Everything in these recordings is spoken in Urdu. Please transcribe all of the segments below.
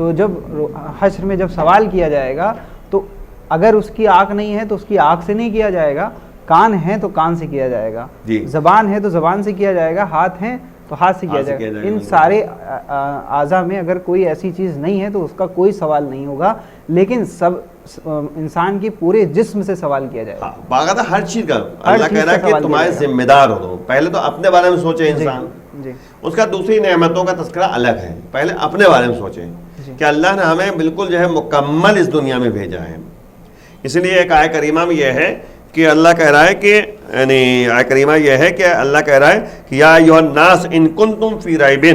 تو جب حشر میں جب سوال کیا جائے گا تو اگر اس کی آنکھ نہیں ہے تو اس کی آنکھ سے نہیں کیا جائے گا، کان ہے تو کان سے کیا جائے گا، زبان ہے تو زبان سے کیا جائے گا، ہاتھ ہیں تو ہاتھ سے کیا جائے گا. ان سارے اعضاء میں اگر کوئی ایسی چیز نہیں ہے تو اس کا کوئی سوال نہیں ہوگا، لیکن سب انسان کی پورے جسم سے سوال کیا جائے گا. باقاعدہ ہر چیز کا اللہ کہہ رہا ہے کہ تمہارے ذمہ دار ہو. تو پہلے تو اپنے بارے میں سوچے انسان، اس کا دوسری نعمتوں کا تذکرہ الگ ہے. پہلے اپنے بارے میں سوچیں کہ اللہ نے ہمیں بالکل جو ہے مکمل اس دنیا میں بھیجا ہے. اس لیے ایک آیت کریمہ میں یہ ہے کہ اللہ کہہ رہا ہے کہ یعنی آیت کریمہ یہ ہے کہ اللہ کہہ رہا ہے کہ یا ایھا الناس ان کنتم فی ریب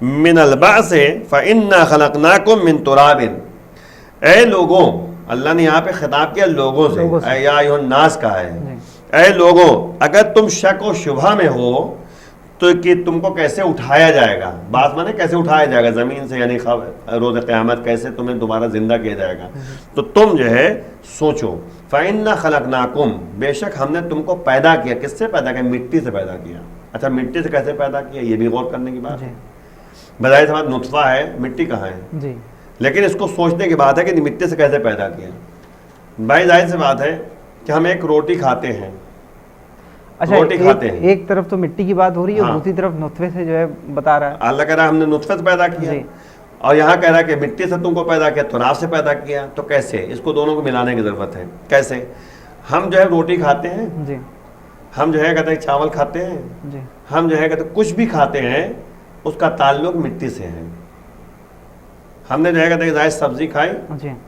من البعث فانا خلقناکم من تراب. اے لوگوں، اللہ نے یہاں پہ خطاب کیا لوگوں سے، یا ایھا الناس کہا ہے، اے لوگوں اگر تم شک و شبہ میں ہو تو کہ تم کو کیسے اٹھایا جائے گا. بات مانے کیسے اٹھایا جائے گا زمین سے، یعنی روز قیامت کیسے تمہیں دوبارہ زندہ کیا جائے گا. تو تم جو ہے سوچو فَإِنَّا خَلَقْنَاكُمْ، بے شک ہم نے تم کو پیدا کیا. کس سے پیدا کیا؟ مٹی سے پیدا کیا. اچھا مٹی سے کیسے پیدا کیا، یہ بھی غور کرنے کی بات ہے. بظاہر سمجھ نطفہ ہے، مٹی کہاں ہے، لیکن اس کو سوچنے کی بات ہے کہ مٹی سے کیسے پیدا کیا. بھائی ظاہر سی بات ہے کہ ہم ایک روٹی کھاتے ہیں. اچھا ایک طرف تو مٹی کی بات ہو رہی ہے، دوسری طرف نطفے سے جو ہے بتا رہا ہے. اللہ کہہ رہا ہے ہم نے نطفے سے پیدا کیا، اور یہاں کہہ رہا ہے کہ مٹی سے تم کو پیدا کیا، تراب سے پیدا کیا. تو کیسے؟ اس کو دونوں کو ملانے کی ضرورت ہے. کیسے؟ ہم جو ہے روٹی کھاتے ہیں، ہم جو ہے کہتے ہیں چاول کھاتے ہیں، ہم جو ہے کہتے ہیں کچھ بھی کھاتے ہیں، اس کا تعلق مٹی سے ہے. ہم نے جو ہے کہتے ہیں سبزی کھائی،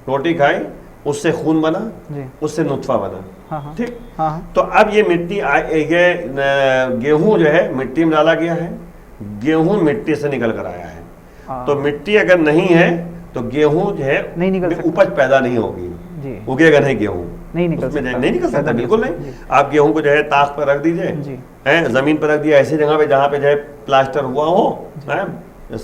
روٹی کھائی، اس سے خون بنا، اس سے نطفہ بنا. ٹھیک. تو اب یہ مٹی، یہ گیہوں جو ہے مٹی میں ڈالا گیا ہے، گیہوں مٹی سے نکل کر آیا ہے. تو مٹی اگر نہیں ہے تو گیہوں جو ہے اپج پیدا نہیں ہوگی، اگے گا نہیں گیہوں، نہیں نکل سکتا. بالکل نہیں. آپ گیہوں کو جو ہے طاق پر رکھ دیجئے، زمین پر رکھ دیا ایسی جگہ پہ جہاں پہ جو ہے پلاسٹر ہوا ہو،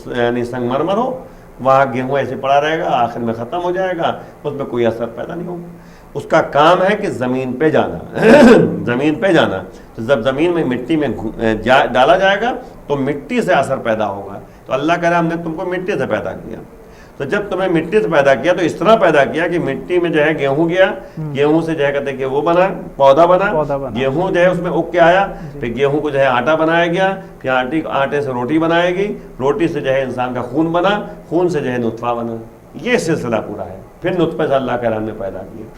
یعنی سنگ مرمر ہو، وہاں گیہوں ایسے پڑا رہے گا، آخر میں ختم ہو جائے گا، اس میں کوئی اثر پیدا نہیں ہوگا. اس کا کام ہے کہ زمین پہ جانا، زمین پہ جانا. تو جب زمین میں مٹی میں ڈالا جائے گا تو مٹی سے اثر پیدا ہوگا. تو اللہ کہہ رہا ہے ہم نے تم کو مٹی سے پیدا کیا. تو جب تمہیں مٹی سے پیدا کیا تو اس طرح پیدا کیا کہ مٹی میں جو ہے گیہوں گیا، گیہوں سے جو ہے کہتے ہیں کہ وہ بنا، پودا بنا، گیہوں جو ہے اس میں اگ کے آیا، پھر گیہوں کو جو ہے آٹا بنایا گیا، پھر آٹے سے روٹی بنائے گی، روٹی سے جو ہے انسان کا خون بنا، خون سے جو ہے نطفہ بنا. یہ سلسلہ پورا ہے. پھر نطفے سے اللہ کہہ رہا ہم نے پیدا کیا.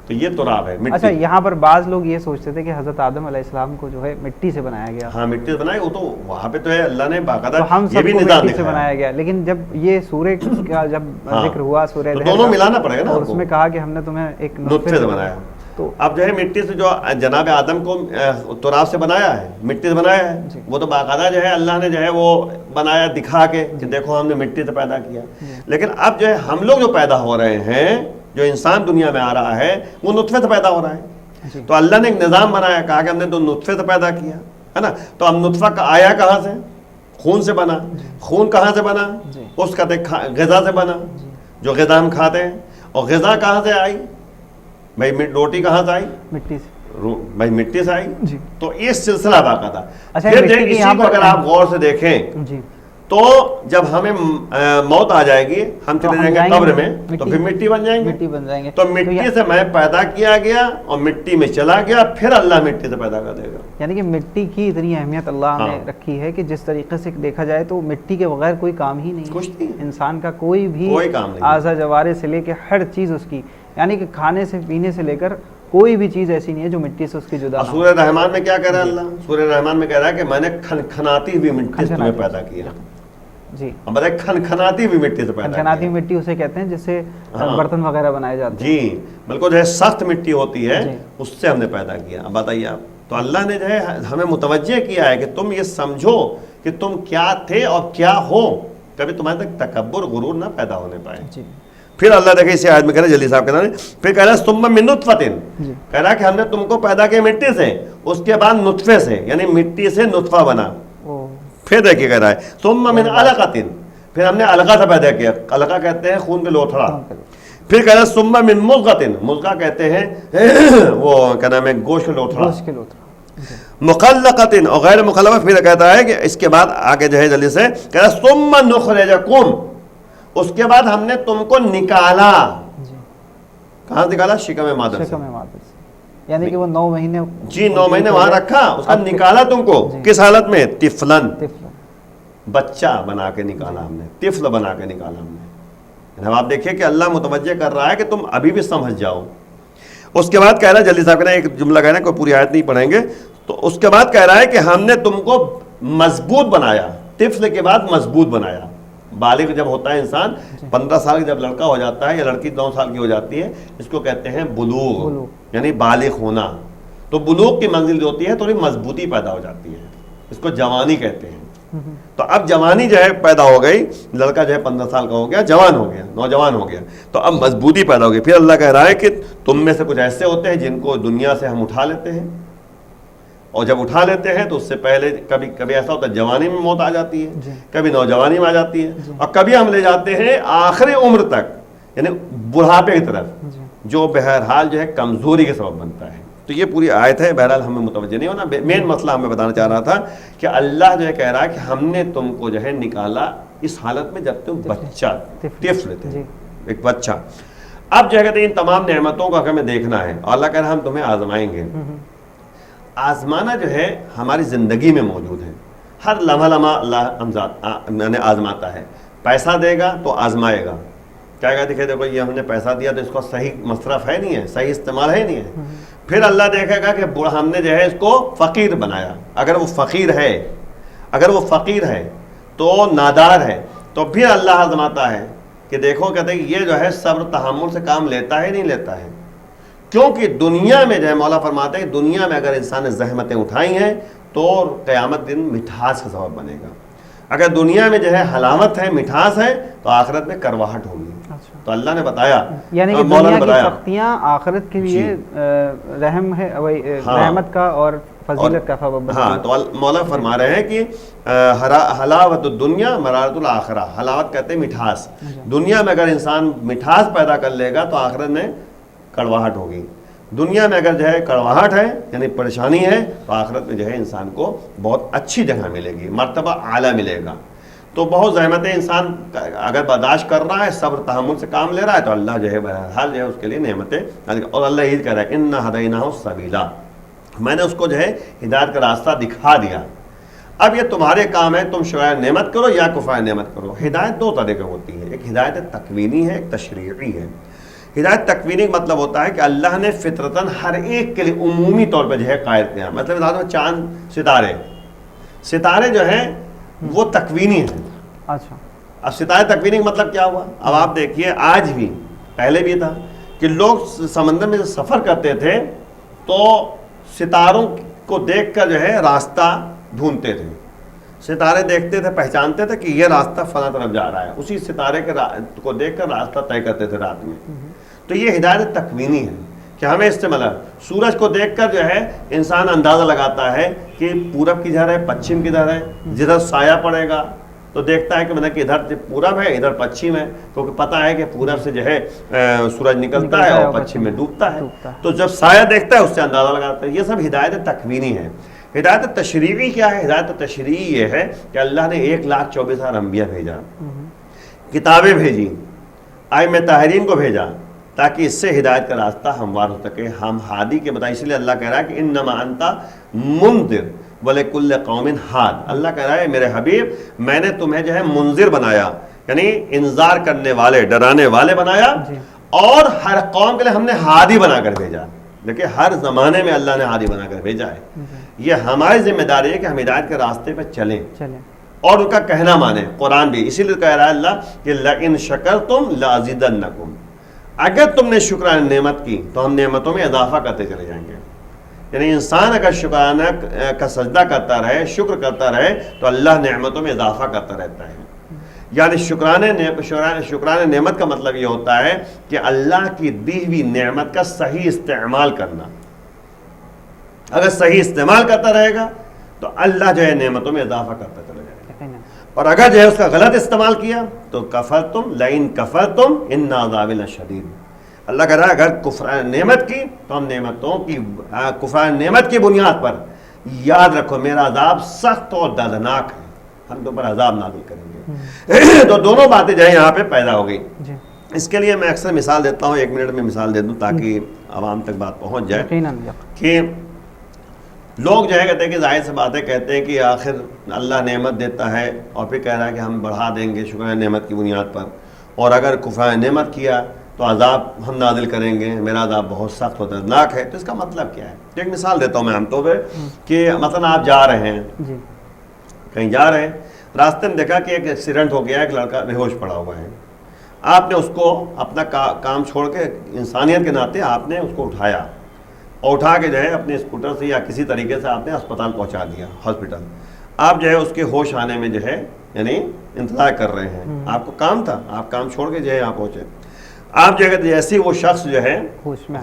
تو یہ تراب ہے. اچھا یہاں پر بعض لوگ یہ سوچتے تھے کہ حضرت آدم علیہ السلام کو جو ہے مٹی سے بنایا گیا. ہاں مٹی سے بنایا، وہ تو وہاں پہ تو ہے اللہ نے باقاعدہ ہم سب کو مٹی سے بنایا گیا. لیکن جب یہ سورہ کا جب ذکر ہوا، سورہ دونوں ملانا پڑے گا نا، اس میں کہا کہ ہم نے تمہیں ایک نطفے سے بنایا. تو اب جو ہے مٹی سے جو جناب آدم کو تراب سے بنایا ہے، مٹی سے بنایا ہے، وہ تو باقاعدہ جو ہے اللہ نے جو ہے وہ بنایا دکھا کے کہ دیکھو ہم نے مٹی سے پیدا کیا. لیکن اب جو ہے ہم لوگ جو پیدا ہو رہے ہیں، جو انسان دنیا میں آ رہا ہے، وہ نطفے سے پیدا ہو رہا ہے. تو اللہ نے ایک نظام بنایا، کہا کہ ہم نے تو نطفے سے پیدا کیا ہے نا. تو اب نطفہ آیا کہاں سے؟ خون سے بنا. خون کہاں سے بنا؟ اس کا غذا سے بنا، جو غذا ہم کھاتے ہیں. اور غذا کہاں سے آئی بھائی؟ روٹی کہاں سے آئی؟ مٹی سے. بھائی مٹی سے آئی. تو یہ سلسلہ باقی تھا. پھر اسی کو اگر آپ غور سے دیکھیں تو جب ہمیں موت آ جائے گی، ہم چلے جائیں گے قبر میں، تو پھر مٹی بن جائیں گے. تو مٹی سے میں پیدا کیا گیا اور مٹی میں چلا گیا، پھر اللہ مٹی سے پیدا کر دے گا. یعنی کہ مٹی کی اتنی اہمیت اللہ نے رکھی ہے کہ جس طریقے سے دیکھا جائے تو مٹی کے بغیر کوئی کام ہی نہیں. کچھ نہیں. انسان کا کوئی بھی اعضا جوارے سے لے کے ہر چیز اس کی، یعنی کہ کھانے سے پینے سے لے کر کوئی بھی چیز ایسی نہیں ہے جو مٹی سے اس کی جدا. سورہ رحمان میں کیا کہہ رہا ہے اللہ؟ سورہ رحمان میں کہہ رہا ہے کہ میں نے کھنکھناتی ہوئی مٹی سے تمہیں پیدا کیا. جی کھنکھناتی ہوئی مٹی سے پیدا. کھنکھناتی ہوئی مٹی اسے کہتے ہیں جس سے برتن وغیرہ بنائے جاتے ہیں. جی بالکل، جو ہے سخت مٹی ہوتی ہے اس سے ہم نے پیدا کیا. اب بتائیے آپ. تو اللہ نے جو ہے ہمیں متوجہ کیا ہے کہ تم یہ سمجھو کہ تم کیا تھے اور کیا ہو، کبھی تمہارے تک تکبر غرور نہ پیدا ہونے پائے. پھر اللہ دیکھے اسی آیت میں کہہ رہا ہے، جلدی صاحب کہہ رہا ہے، پھر کہہ رہا ہے ثم من نطفۃ، کہہ رہا ہے کہ ہم نے تم کو پیدا کیا مٹی سے، اس کے بعد نطفے سے، یعنی مٹی سے نطفہ بنا. پھر دیکھیے کہہ رہا ہے ثم من علقۃ، پھر ہم نے علقہ سے پیدا کیا. علقہ کہتے ہیں خون کا لوتھڑا. پھر کہہ رہا ہے ثم من مضغۃ، مضغہ کہتے ہیں وہ کیا نام ہے گوشت کا لوتھڑا. مخلقۃ اور غیر مخلقہ. پھر کہتا ہے کہ اس کے بعد آگے جو ہے جلدی سے کہہ رہا ہے ثم نخرجکم، اس کے بعد ہم نے تم کو نکالا. کہاں سے نکالا؟ شکم مادر سے. یعنی کہ وہ 9 مہینے جی 9 مہینے وہاں رکھا، اس کا نکالا تم کو. کس حالت میں؟ طفلن، بچہ بنا کے نکالا ہم نے، طفل بنا کے نکالا ہم نے. اب آپ دیکھیے کہ اللہ متوجہ کر رہا ہے کہ تم ابھی بھی سمجھ جاؤ. اس کے بعد کہہ رہا ہے، جلدی صاحب نے ایک جملہ کہنا ہے، کوئی پوری آیت نہیں پڑھیں گے. تو اس کے بعد کہہ رہا ہے کہ ہم نے تم کو مضبوط بنایا. طفل کے بعد مضبوط بنایا. بالغ جب ہوتا ہے انسان 15 سال کا جب لڑکا ہو جاتا ہے یا لڑکی 9 سال کی ہو جاتی ہے، اس کو کہتے ہیں بلوغ، یعنی بالغ ہونا. تو بلوغ کی منزل جو ہوتی ہے تھوڑی مضبوطی پیدا ہو جاتی ہے، اس کو جوانی کہتے ہیں. تو اب جوانی جو ہے پیدا ہو گئی، لڑکا جو ہے 15 سال کا ہو گیا، جوان ہو گیا، نوجوان ہو گیا، تو اب مضبوطی پیدا ہو گئی. پھر اللہ کہہ رہا ہے کہ تم میں سے کچھ ایسے ہوتے ہیں جن کو دنیا سے ہم اٹھا لیتے ہیں، اور جب اٹھا لیتے ہیں تو اس سے پہلے کبھی کبھی ایسا ہوتا ہے جوانی میں موت آ جاتی ہے، کبھی نوجوانی میں آ جاتی ہے، اور کبھی ہم لے جاتے ہیں آخری عمر تک، یعنی بڑھاپے کی طرف، جو بہرحال جو ہے کمزوری کے سبب بنتا ہے. تو یہ پوری آیت ہے. بہرحال ہمیں متوجہ نہیں ہونا. مین مسئلہ ہمیں بتانا چاہ رہا تھا کہ اللہ جو ہے کہہ رہا ہے کہ ہم نے تم کو جو ہے نکالا اس حالت میں جب تم بچہ طفل تھے، ایک بچہ. اب جو ہے کہتے ہیں ان تمام نعمتوں کو ہمیں دیکھنا ہے، اور اللہ کہہ رہا ہے ہم تمہیں آزمائیں گے. آزمانا جو ہے ہماری زندگی میں موجود ہے. ہر لمحہ لمحہ اللہ آزماتا ہے. پیسہ دے گا تو آزمائے گا. کیا کہا دیکھے دیکھو یہ ہم نے پیسہ دیا تو اس کو صحیح مصرف ہے نہیں ہے، صحیح استعمال ہے نہیں ہے. پھر اللہ دیکھے گا کہ ہم نے جو ہے اس کو فقیر بنایا. اگر وہ فقیر ہے تو نادار ہے، تو پھر اللہ آزماتا ہے کہ دیکھو کہتے ہیں یہ جو ہے صبر تحمل سے کام لیتا ہے نہیں لیتا ہے. کیونکہ دنیا میں جو ہے مولا فرماتے ہیں دنیا میں اگر انسان نے زحمتیں اٹھائی ہیں تو قیامت دن مٹھاس کا سبب بنے گا. اگر دنیا میں جو ہے حلاوت ہے، مٹھاس ہے، تو آخرت میں کرواہٹ ہوگی. تو اللہ نے بتایا، یعنی کہ دنیا کی سختیاں آخرت کے لیے رحم ہے، رحمت کا اور فضیلت کا سبب بنے گا. ہاں، تو مولا فرما رہے ہیں کہ حلاوت الدنیا مرارت الآخرہ. حلاوت کہتے ہیں مٹھاس. دنیا میں اگر انسان مٹھاس پیدا کر لے گا تو آخرت میں کڑواہٹ ہوگی. دنیا میں اگر جو ہے کڑواہٹ ہے یعنی پریشانی ہے، تو آخرت میں جو ہے انسان کو بہت اچھی جگہ ملے گی، مرتبہ اعلیٰ ملے گا. تو بہت زحمتیں انسان اگر برداشت کر رہا ہے، صبر تحمل سے کام لے رہا ہے، تو اللہ جو ہے بہرحال جو ہے اس کے لیے نعمتیں. اور اللہ یہ کہہ رہا ہے انا ہدیناہ السبیل، میں نے اس کو جو ہے ہدایت کا راستہ دکھا دیا. اب یہ تمہارے کام ہے، تم شکر نعمت کرو یا کفر نعمت کرو. ہدایت 2 طرح کی ہوتی ہے، ایک ہدایت تکوینی ہے، ایک تشریعی ہے. ہدایت تکوینی کا مطلب ہوتا ہے کہ اللہ نے فطرتاً ہر ایک کے لیے عمومی طور پہ جو ہے قائد کیا. مطلب چاند ستارے جو ہیں وہ تکوینی ہیں. اچھا، اب ستارے تکوینی کا مطلب کیا ہوا؟ اب آپ دیکھیے آج بھی، پہلے بھی تھا کہ لوگ سمندر میں سفر کرتے تھے تو ستاروں کو دیکھ کر جو ہے راستہ ڈھونڈتے تھے. ستارے دیکھتے تھے، پہچانتے تھے کہ یہ راستہ فلاں طرف جا رہا ہے، اسی ستارے کو دیکھ کر راستہ طے کرتے تھے رات میں. تو یہ ہدایت تکوینی ہے کہ ہمیں اس سے مطلب سورج کو دیکھ کر جو ہے انسان اندازہ لگاتا ہے کہ پورب کدھر ہے، پچھم کدھر ہے. جدھر سایہ پڑے گا تو دیکھتا ہے کہ مطلب کہ ادھر پورب ہے، ادھر پچھم ہے، کیونکہ پتہ ہے کہ پورب سے جو ہے سورج نکلتا ہے اور پچھم میں ڈوبتا ہے. تو جب سایہ دیکھتا ہے اس سے اندازہ لگاتا ہے. یہ سب ہدایت تکوینی ہے. ہدایت تشریعی کیا ہے؟ ہدایت تشریعی یہ ہے کہ اللہ نے 1,24,000 انبیاء بھیجا، کتابیں بھیجی، ائمہ طاہرین کو بھیجا، تاکہ اس سے ہدایت کا راستہ ہموار ہو سکے. ہم ہادی کے بتائیں، اس لیے اللہ کہہ رہا ہے کہ انما انت منذر ولکل قوم ہاد. اللہ کہہ رہا ہے میرے حبیب میں نے تمہیں جو ہے منذر بنایا، یعنی انذار کرنے والے، ڈرانے والے بنایا، اور ہر قوم کے لیے ہم نے ہادی بنا کر بھیجا. دیکھیں ہر زمانے میں اللہ نے ہادی بنا کر بھیجا ہے. یہ ہماری ذمہ داری ہے کہ ہم ہدایت کے راستے پہ چلیں اور ان کا کہنا مانیں. قرآن بھی اسی لیے کہہ رہا ہے اللہ کہ لئن شکرتم لازیدنکم، اگر تم نے شکرانہ نعمت کی تو ہم نعمتوں میں اضافہ کرتے چلے جائیں گے. یعنی انسان اگر شکرانہ کا سجدہ کرتا رہے، شکر کرتا رہے، تو اللہ نعمتوں میں اضافہ کرتا رہتا ہے. یعنی شکرانہ نعمت کا مطلب یہ ہوتا ہے کہ اللہ کی دی ہوئی نعمت کا صحیح استعمال کرنا. اگر صحیح استعمال کرتا رہے گا تو اللہ جو ہے نعمتوں میں اضافہ کرتا چلا جائے گا. اور اگر جو ہے اس کا غلط استعمال کیا تو کفرتم لئن کفرتم ان عذاب لشدید. اللہ کہہ رہا ہے اگر کفران نعمت کی تو ہم نعمتوں کی کفران نعمت کی بنیاد پر یاد رکھو میرا عذاب سخت اور دردناک ہے، ہم تو پر عذاب نازل کریں گے. تو دونوں باتیں جو ہے یہاں پہ پیدا ہو گئی. جی اس کے لیے میں اکثر مثال دیتا ہوں, 1 منٹ میں مثال دے دوں تاکہ عوام تک بات پہنچ جائے کہ لوگ جو ہے کہتے ہیں کہ ظاہر سی باتیں کہتے ہیں کہ آخر اللہ نعمت دیتا ہے اور پھر کہہ رہا ہے کہ ہم بڑھا دیں گے شکر نعمت کی بنیاد پر, اور اگر کفر نعمت کیا تو عذاب ہم نازل کریں گے, میرا عذاب بہت سخت و دردناک ہے. تو اس کا مطلب کیا ہے؟ ایک مثال دیتا ہوں میں عام طور پہ کہ مثلا آپ جا رہے ہیں, کہیں جا رہے ہیں, راستے میں دیکھا کہ ایک ایکسیڈنٹ ہو گیا, ایک لڑکا بے ہوش پڑا ہوا ہے. آپ نے اس کو اپنا کام چھوڑ کے انسانیت کے ناطے آپ نے اس کو اٹھایا اور اٹھا کے جو ہے اپنے اسکوٹر سے یا کسی طریقے سے آپ نے اسپتال پہنچا دیا, ہاسپٹل. آپ جو ہے اس کے ہوش آنے میں جو ہے یعنی انتظار کر رہے ہیں, آپ کو کام تھا, آپ کام چھوڑ کے جو ہے یہاں پہنچے. آپ جو ہے جیسے وہ شخص جو ہے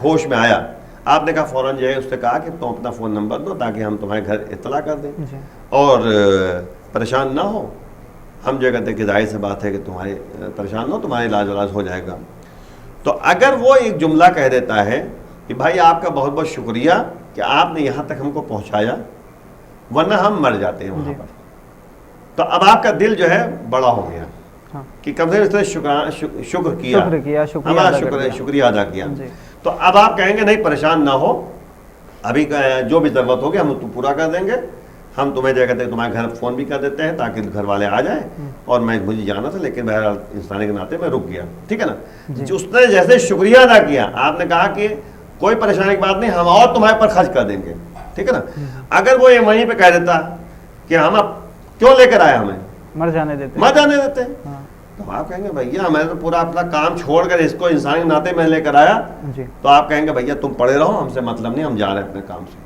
ہوش میں آیا, آپ نے کہا فوراً جو ہے اس سے کہا کہ تم اپنا فون نمبر دو تاکہ ہم تمہارے گھر اطلاع کر دیں اور پریشان نہ ہو. ہم جو کہتے ہیں کہ ظاہر سی بات ہے کہ تمہارے پریشان نہ ہو, تمہارے علاج ہو جائے گا. تو اگر وہ ایک جملہ کہہ دیتا ہے کہ بھائی آپ کا بہت بہت شکریہ کہ آپ نے یہاں تک ہم کو پہنچایا, ورنہ ہم مر جاتے ہیں وہاں پر, تو اب آپ کا دل جو ہے بڑا ہو گیا کہ کم سے کم اس نے شکر کیا, شکریہ ادا کیا. تو اب آپ کہیں گے نہیں پریشان نہ ہو, ابھی جو بھی ضرورت ہوگی ہم پورا کر دیں گے. ہم تمہیں جو کہتے ہیں تمہارے گھر فون بھی کر دیتے ہیں تاکہ گھر والے آ جائیں, اور مجھے جانا تھا لیکن بہرحال انسانی کے ناطے میں رک گیا, ٹھیک ہے نا. اس نے جیسے شکریہ ادا کیا, آپ نے کہا کہ کوئی پریشانی کی بات نہیں, ہم اور تمہارے پر خرچ کر دیں گے, ٹھیک ہے نا. اگر وہ یہ وہیں پہ کہہ دیتا کہ ہم اب کیوں لے کر آئے, ہمیں مر جانے دیتے ہیں, تو آپ کہیں گے بھیا میں تو پورا اپنا کام چھوڑ کر اس کو انسانی ناطے میں لے کر آیا. تو آپ کہیں گے بھیا تم پڑے رہو, ہم سے مطلب نہیں, ہم جا رہے ہیں اپنے کام سے.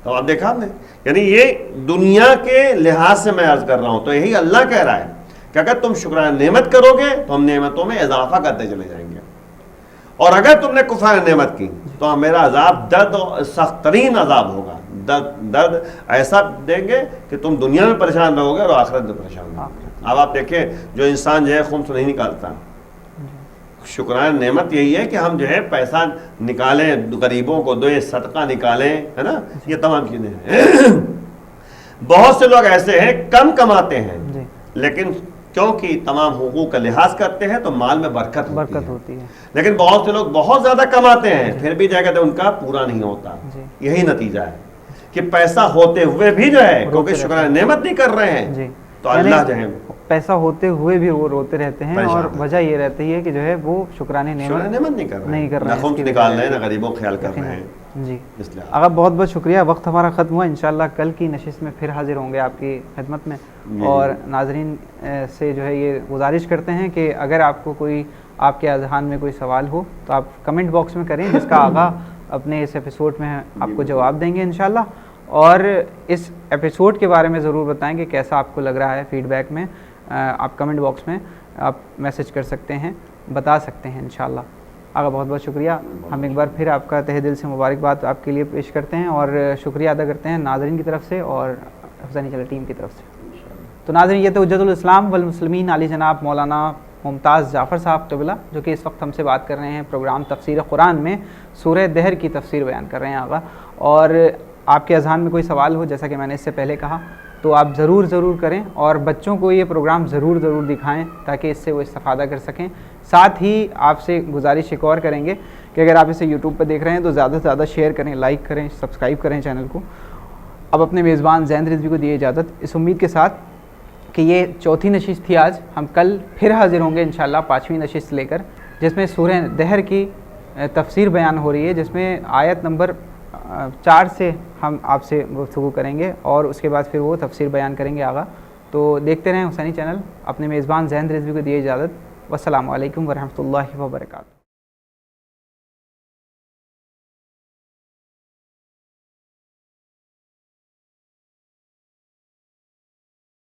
تو آپ دیکھا آپ نے, یعنی یہ دنیا کے لحاظ سے میں عرض کر رہا ہوں. تو یہی اللہ کہہ رہا ہے کہ اگر تم شکرانہ نعمت کرو گے تو ہم نعمتوں میں اضافہ کرتے چلے جائیں گے, اور اگر تم نے کفر نعمت کی تو میرا عذاب درد و سخت ترین عذاب ہوگا. درد ایسا دیں گے کہ تم دنیا میں پریشان رہو گے اور آخرت میں پریشان رہو گے. اب آپ دیکھیں جو انسان جو ہے خمس نہیں نکالتا, شکرانہ نعمت یہی ہے کہ ہم جو ہے پیسہ نکالیں, غریبوں کو دیں, صدقہ نکالیں, ہے نا, یہ تمام چیزیں ہیں. بہت سے لوگ ایسے ہیں کم کماتے ہیں لیکن کیونکہ تمام حقوق کا لحاظ کرتے ہیں تو مال میں برکت ہوتی ہے. لیکن بہت سے لوگ بہت زیادہ کماتے ہیں پھر بھی جا کہتے ہیں ان کا پورا نہیں ہوتا. یہی نتیجہ ہے کہ پیسہ ہوتے ہوئے بھی جو ہے کیونکہ شکرانہ نعمت نہیں کر رہے ہیں تو اللہ جو ہے پیسہ ہوتے ہوئے بھی وہ روتے رہتے ہیں, اور وجہ یہ رہتی ہے کہ جو ہے وہ شکرانہ نعمت نہیں کر رہے ہیں, نکال رہے ہیں, نہ غریبوں خیال کر رہے ہیں. جی آقا بہت بہت شکریہ. وقت ہمارا ختم ہوا, انشاءاللہ کل کی نشست میں پھر حاضر ہوں گے آپ کی خدمت میں. اور ناظرین سے جو ہے یہ گزارش کرتے ہیں کہ اگر آپ کو کوئی آپ کے اذہان میں کوئی سوال ہو تو آپ کمنٹ باکس میں کریں, جس کا آقا اپنے اس ایپیسوڈ میں آپ کو جواب دیں گے انشاءاللہ. اور اس ایپیسوڈ کے بارے میں ضرور بتائیں کہ کیسا آپ کو لگ رہا ہے. فیڈ بیک میں آپ کمنٹ باکس میں آپ میسج کر سکتے ہیں, بتا سکتے ہیں انشاءاللہ. آقا بہت بہت شکریہ. ہم ایک بار پھر آپ کا تہ دل سے مبارکباد آپ کے لیے پیش کرتے ہیں اور شکریہ ادا کرتے ہیں ناظرین کی طرف سے اور حفظانی چینل ٹیم کی طرف سے. تو ناظرین یہ تو حجت الاسلام والمسلمین علی جناب مولانا ممتاز جعفر صاحب قبلہ جو کہ اس وقت ہم سے بات کر رہے ہیں پروگرام تفسیر قرآن میں سورہ دہر کی تفسیر بیان کر رہے ہیں آقا. اور آپ کے اذہان میں کوئی سوال ہو جیسا کہ میں نے اس سے پہلے کہا تو آپ ضرور کریں, اور بچوں کو یہ پروگرام ضرور دکھائیں تاکہ اس سے وہ استفادہ کر سکیں. ساتھ ہی آپ سے گزارش ایک اور کریں گے کہ اگر آپ اسے یوٹیوب پہ دیکھ رہے ہیں تو زیادہ سے زیادہ شیئر کریں, لائک کریں, سبسکرائب کریں چینل کو. اب اپنے میزبان زین رضوی کو دیے اجازت, اس امید کے ساتھ کہ یہ چوتھی نشست تھی آج. ہم کل پھر حاضر ہوں گے انشاءاللہ 5ویں نشست لے کر, جس میں سورہ دہر کی تفسیر بیان ہو رہی ہے, جس میں آیت نمبر 4 سے ہم آپ سے گفتگو کریں گے اور اس کے بعد پھر وہ تفسیر بیان کریں گے آقا. تو دیکھتے رہیں حسینی چینل. اپنے میزبان زین رضوی کو دیے اجازت. والسلام علیکم ورحمۃ اللہ وبرکاتہ.